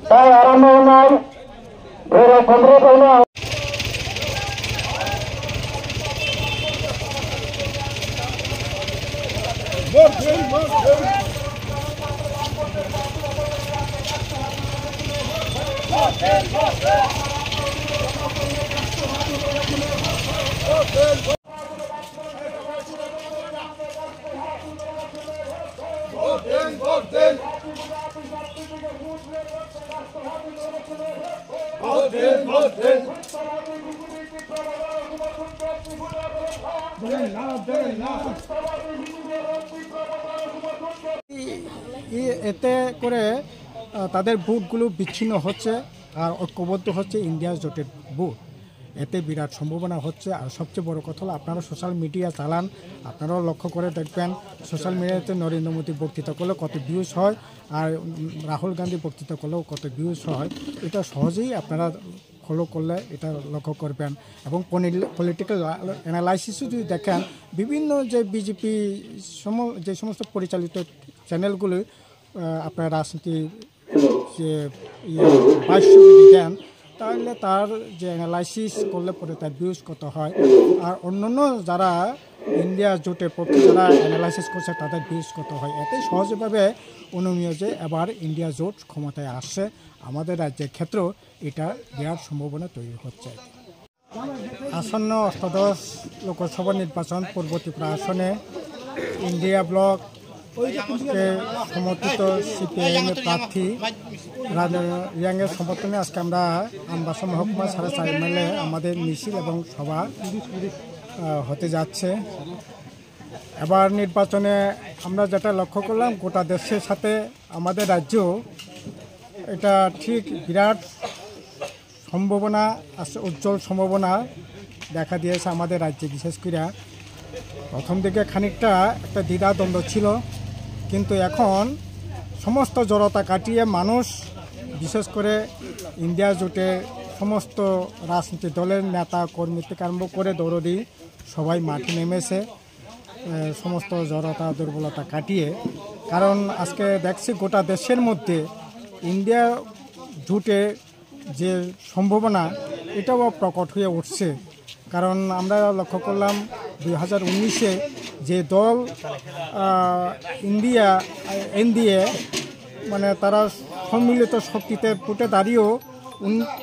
তাই আরাম নাই ধরে 15 না এতে করে তাদের ভোটগুলো বিচ্ছিন্ন হচ্ছে আর ঐক্যবদ্ধ হচ্ছে ইন্ডিয়া জোটের ভোট। এতে বিরাট সম্ভাবনা হচ্ছে। আর সবচেয়ে বড় কথা হলো আপনারা সোশ্যাল মিডিয়া চালান, আপনারাও লক্ষ্য করে দেখবেন সোশ্যাল মিডিয়াতে নরেন্দ্র মোদী বক্তৃতা করলেও কত ভিউজ হয় আর রাহুল গান্ধী বক্তৃতা করলেও কত ভিউজ হয়। এটা সহজেই আপনারা ফলো করলে এটা লক্ষ্য করবেন। এবং পলিটিক্যাল অ্যানালাইসিসও যদি দেখেন বিভিন্ন যে বিজেপি যে সমস্ত পরিচালিত চ্যানেলগুলি আপনার রাজনীতি যে ভাষ্য যদি দেন তাহলে তার যে অ্যানালাইসিস করলে পরে তার ভিউজ কত হয় আর অন্যান্য যারা ইন্ডিয়া জোটের পক্ষে যারা অ্যানালাইসিস করছে তাদের ভিউজ কত হয়। এতে সহজভাবে অনুমেয় যে এবার ইন্ডিয়া জোট ক্ষমতায় আসছে আমাদের রাজ্যের ক্ষেত্রেও এটা বিরাট সম্ভাবনা তৈরি হচ্ছে। আসন্ন অষ্টাদশ লোকসভা নির্বাচন পূর্ব ত্রিপুরা আসনে ইন্ডিয়া ব্লক সমর্থিত সিপিআইএম এর প্রার্থী রিয়াংয়ের সমর্থনে আজকে আমরা আমবাসা মহকুমা 4.5 মাইলে আমাদের মিছিল এবং সভা হতে যাচ্ছে। এবার নির্বাচনে আমরা যেটা লক্ষ্য করলাম গোটা দেশের সাথে আমাদের রাজ্য এটা ঠিক বিরাট সম্ভাবনা আছে, উজ্জ্বল সম্ভাবনা দেখা দিয়েছে আমাদের রাজ্যে। বিশেষ করে প্রথম দিকে খানিকটা একটা দ্বিধাদ্বন্দ্ব ছিল, কিন্তু এখন সমস্ত জড়তা কাটিয়ে মানুষ বিশেষ করে ইন্ডিয়া জোটের সমস্ত রাজনৈতিক দলের নেতা কর্মী থেকে আরম্ভ করে দৌড়ি সবাই মাঠে নেমেছে সমস্ত জড়তা দুর্বলতা কাটিয়ে। কারণ আজকে দেখছি গোটা দেশের মধ্যে ইন্ডিয়া জোটের যে সম্ভাবনা এটাও প্রকট হয়ে উঠছে। কারণ আমরা লক্ষ্য করলাম 2019-এ যে দল এনডিএ মানে তারা সম্মিলিত শক্তিতে ভোটে দাঁড়িয়েও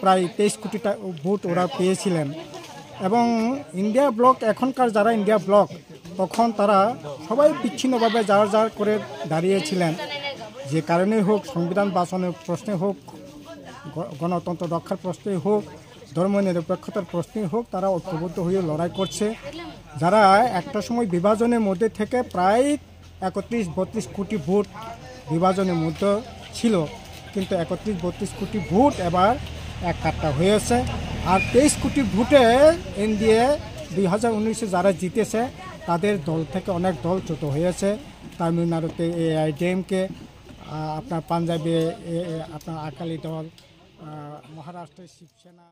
প্রায় 23 কোটি ভোট ওরা পেয়েছিলেন। এবং ইন্ডিয়া ব্লক এখনকার যারা ইন্ডিয়া ব্লক তখন তারা সবাই বিচ্ছিন্নভাবে যার করে দাঁড়িয়েছিলেন। যে কারণে হোক সংবিধান বাঁচানোর প্রশ্নে হোক, গণতন্ত্র রক্ষার প্রশ্নে হোক, ধর্মনিরপেক্ষতার প্রশ্নে হোক, তারা ঐক্যবদ্ধ হয়ে লড়াই করছে। যারা একটা সময় বিভাজনের মধ্যে থেকে প্রায় 31-32 কোটি ভোট বিভাজনের মধ্যে ছিল, কিন্তু 31-32 কোটি ভোট এবার এক কাট্টা হয়েছে। আর 23 কোটি ভোটে এনডিএ 2019-এ যারা জিতেছে তাদের দল থেকে অনেক দল ছোট হয়েছে। তামিলনাড়ুতে AIADMK, আপনার পাঞ্জাবে আপনার আকালি দল, মহারাষ্ট্রের শিবসেনা।